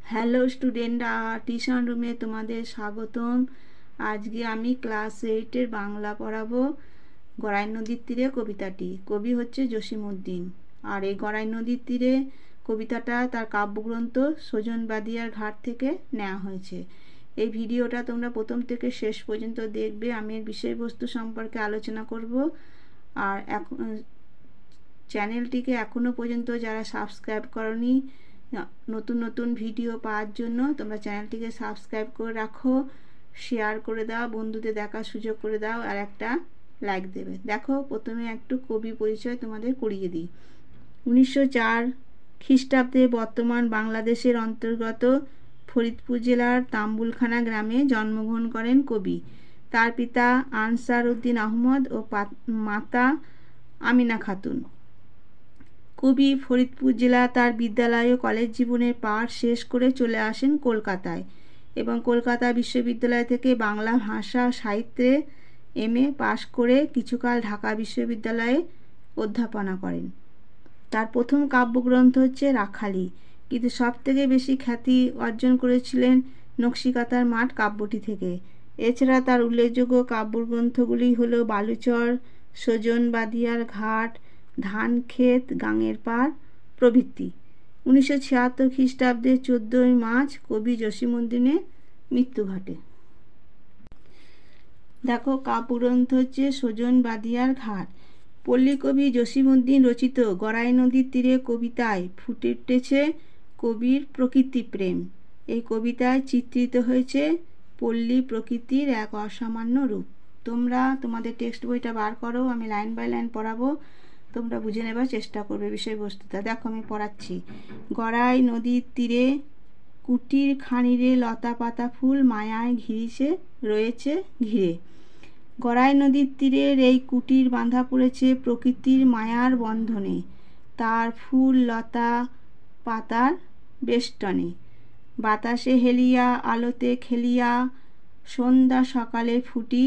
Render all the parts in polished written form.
Hello স্টুডেন্টরা, tuition রুমে তোমাদের স্বাগতম। আজকে আমি ক্লাস 8-এর বাংলা পড়াবো। গড়াই নদীর তীরে কবিতাটি, কবি হচ্ছে জসিমউদ্দিন। আর এই গড়াই নদীর তীরে কবিতাটা তার কাব্যগ্রন্থ সজন বাদিয়ার ঘাট থেকে নেওয়া হয়েছে। এই ভিডিওটা তোমরা প্রথম থেকে শেষ পর্যন্ত দেখবে। আমি এর বিষয়বস্তু সম্পর্কে আলোচনা করব। আর এখন চ্যানেলটিকে এখনও পর্যন্ত যারা সাবস্ক্রাইব করনি, নতুন নতুন ভিডিও পাওয়ার জন্য তোমরা চ্যানেলটিকে সাবস্ক্রাইব করে রাখো, শেয়ার করে দাও, বন্ধুদের দেখার সুযোগ করে দাও, আর একটা লাইক দেবে। দেখো, প্রথমে একটু কবি পরিচয় তোমাদের করিয়ে দিই। 1904 খ্রিস্টাব্দে বর্তমান বাংলাদেশের অন্তর্গত ফরিদপুর জেলার তাম্বুলখানা গ্রামে জন্মগ্রহণ করেন কবি। তার পিতা আনসার উদ্দিন আহমদ ও মাতা আমিনা খাতুন। কবি ফরিদপুর জেলা তার বিদ্যালয় ও কলেজ জীবনের পাঠ শেষ করে চলে আসেন কলকাতায় এবং কলকাতা বিশ্ববিদ্যালয় থেকে বাংলা ভাষা সাহিত্যে MA পাশ করে কিছুকাল ঢাকা বিশ্ববিদ্যালয়ে অধ্যাপনা করেন। তার প্রথম কাব্যগ্রন্থ হচ্ছে রাখালি, কিন্তু সবথেকে বেশি খ্যাতি অর্জন করেছিলেন নকশিকাতার মাঠ কাব্যটি থেকে। এছাড়া তার উল্লেখযোগ্য কাব্যগ্রন্থগুলি হলো বালুচর, সজন বাদিয়ার ঘাট, ধান ক্ষেত, গাঙের পাড় প্রভৃতি। 1976 খ্রিস্টাব্দে 14 মার্চ কবি জসিমউদ্দিনের মৃত্যু ঘটে। দেখো, কাব্যগ্রন্থ হচ্ছে সজন বাদিয়ার ঘাট। পল্লীকবি জসিমউদ্দিন রচিত গড়াই নদীর তীরে কবিতায় ফুটে উঠেছে কবির প্রকৃতি প্রেম। এই কবিতায় চিত্রিত হয়েছে পল্লী প্রকৃতির এক অসামান্য রূপ। তোমরা তোমাদের টেক্সট বইটা বার করো, আমি লাইন বাই লাইন পড়াবো, তোমরা বুঝে নেবার চেষ্টা করবে বিষয়বস্তুটা। দেখো, আমি পড়াচ্ছি। গড়াই নদীর তীরে কুটির খানিরে লতা পাতা ফুল মায়ায় ঘিরিছে রয়েছে ঘিরে। গড়াই নদীর তীরের এই কুটির বাঁধা পড়েছে প্রকৃতির মায়ার বন্ধনে, তার ফুল লতা পাতার বেষ্টনে। বাতাসে হেলিয়া আলোতে খেলিয়া সন্ধ্যা সকালে ফুটি,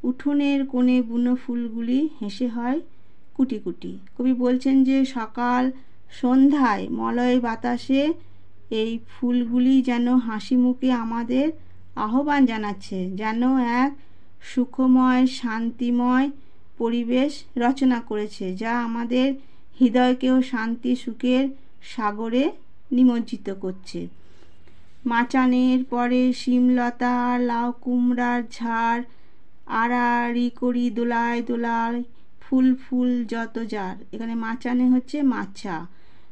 উঠোনের কোণে বুনো ফুলগুলি হেসে হয় কুটি কুটি। কবি বলছেন যে সকাল সন্ধ্যায় মলয় বাতাসে এই ফুলগুলি যেন হাসি মুখে আমাদের আহ্বান জানাচ্ছে, যেন এক সুখময় শান্তিময় পরিবেশ রচনা করেছে, যা আমাদের হৃদয়কেও শান্তি সুখের সাগরে নিমজ্জিত করছে। মাচানের পরে শিমলতা লাউ কুমড়ার ঝাড়, আড়াআড়ি করি দোলায় দোলায় ফুল ফুল যত যার। এখানে মাচানে হচ্ছে মাচা।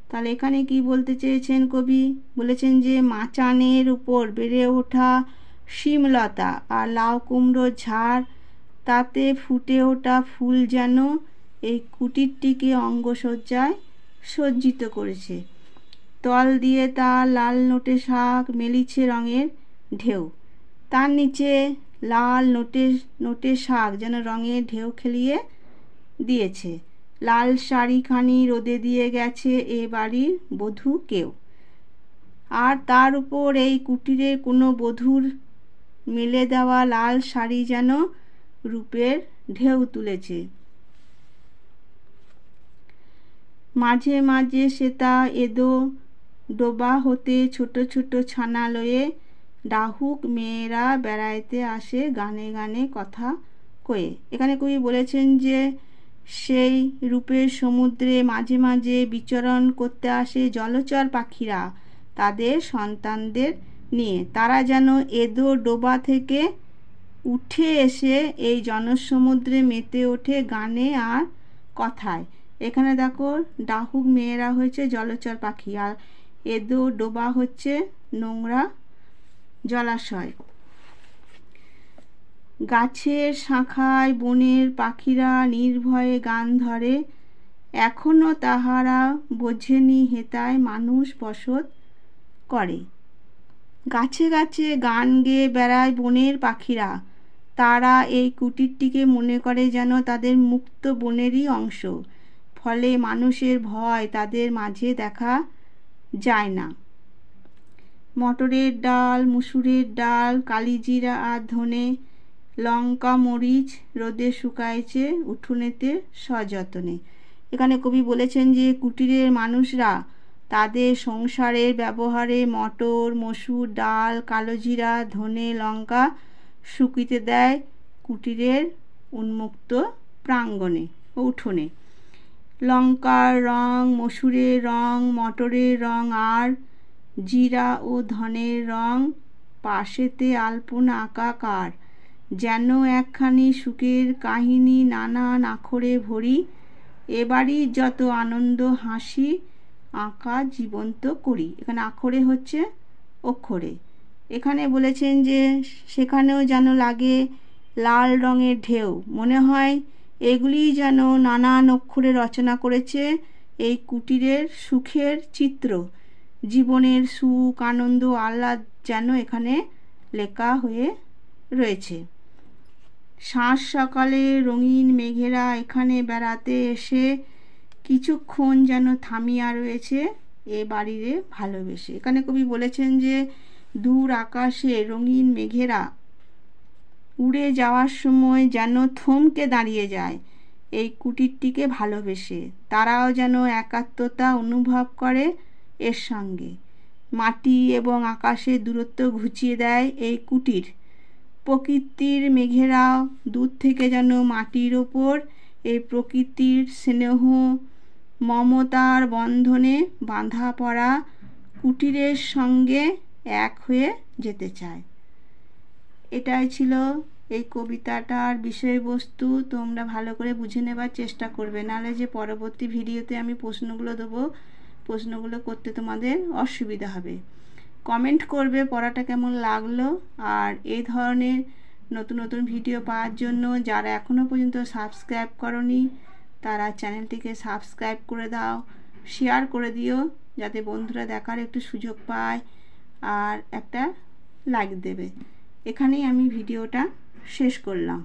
তাহলে এখানে কি বলতে চেয়েছেন কবি? বলেছেন যে মাচানের উপর বেড়ে ওঠা শিমলতা আর লাউ কুমড়োর ঝাড়, তাতে ফুটে ওঠা ফুল যেন এই কুটিরটিকে অঙ্গসজ্জায় সজ্জিত করেছে। তল দিয়ে তার লাল নোটে শাক মেলিছে রঙের ঢেউ, তার নিচে লাল নোটে শাক যেন রঙের ঢেউ খেলিয়ে দিয়েছে। লাল শাড়িখানি রোদে দিয়ে গেছে এ বাড়ির বধূ কেউ, আর তার উপর এই কুটিরের কোনো বধূর মেলে দেওয়া লাল শাড়ি যেন রূপের ঢেউ তুলেছে। মাঝে মাঝে সেতা এদো ডোবা হতে ছোট ছোট ছানা লয়ে ডাহুক মেয়েরা বেড়াইতে আসে গানে গানে কথা কয়ে। এখানে কবি বলেছেন যে সেই রূপের সমুদ্রে মাঝে মাঝে বিচরণ করতে আসে জলচর পাখিরা তাদের সন্তানদের নিয়ে। তারা যেন এদো ডোবা থেকে উঠে এসে এই জনসমুদ্রে মেতে ওঠে গানে আর কথায়। এখানে দেখো, ডাহুক মেয়েরা হচ্ছে জলচর পাখি, আর এদো ডোবা হচ্ছে নোংরা জলাশয়। গাছের শাখায় বনের পাখিরা নির্ভয়ে গান ধরে, এখনো তাহারা বোঝেনি হেতায় মানুষ বসত করে। গাছে গাছে গান গেয়ে বেড়ায় বনের পাখিরা, তারা এই কুটিরটিকে মনে করে যেন তাদের মুক্ত বনেরই অংশ। ফলে মানুষের ভয় তাদের মাঝে দেখা যায় না। মটরের ডাল, মুসুরের ডাল, কালিজিরা আর ধনে, লঙ্কা মরিচ রোদে শুকাইছে উঠোনেতে সযত্নে। এখানে কবি বলেছেন যে কুটিরের মানুষরা তাদের সংসারের ব্যবহারে মটর, মসুর ডাল, কালোজিরা, ধনে, লঙ্কা শুকিতে দেয় কুটিরের উন্মুক্ত প্রাঙ্গণে ও উঠোনে। লঙ্কার রং, মসুরের রং, মটরের রং আর জিরা ও ধনের রং পাশেতে আলপনা আঁকা কার, যেন একখানি সুখের কাহিনী নানান আখরে ভরি। এবারই যত আনন্দ হাসি আঁকা জীবন্ত করি। এখানে আখরে হচ্ছে অক্ষরে। এখানে বলেছেন যে সেখানেও যেন লাগে লাল রঙের ঢেউ, মনে হয় এগুলিই যেন নানান অক্ষরে রচনা করেছে এই কুটিরের সুখের চিত্র। জীবনের সুখ, আনন্দ, আহ্লাদ যেন এখানে লেখা হয়ে রয়েছে। সাঁঝ সকালে রঙিন মেঘেরা এখানে বেড়াতে এসে কিছুক্ষণ যেন থামিয়া রয়েছে এ বাড়িরে ভালোবেসে। এখানে কবি বলেছেন যে দূর আকাশে রঙিন মেঘেরা উড়ে যাওয়ার সময় যেন থমকে দাঁড়িয়ে যায় এই কুটিরটিকে ভালোবেসে। তারাও যেন একাত্মতা অনুভব করে এর সঙ্গে। মাটি এবং আকাশের দূরত্ব ঘুচিয়ে দেয় এই কুটির। প্রকৃতির মেঘেরাও দূর থেকে যেন মাটির ওপর এই প্রকৃতির স্নেহ মমতার বন্ধনে বাঁধা পড়া কুটিরের সঙ্গে এক হয়ে যেতে চায়। এটাই ছিল এই কবিতাটার বিষয়বস্তু। তোমরা ভালো করে বুঝে নেবার চেষ্টা করবে, নাহলে যে পরবর্তী ভিডিওতে আমি প্রশ্নগুলো দেবো, প্রশ্নগুলো করতে তোমাদের অসুবিধা হবে। কমেন্ট করবে পড়াটা কেমন লাগলো। আর এই ধরনের নতুন নতুন ভিডিও পাওয়ার জন্য যারা এখনও পর্যন্ত সাবস্ক্রাইব করনি তারা চ্যানেলটিকে সাবস্ক্রাইব করে দাও, শেয়ার করে দিও যাতে বন্ধুরা দেখার একটু সুযোগ পায়, আর একটা লাইক দেবে। এখানেই আমি ভিডিওটা শেষ করলাম।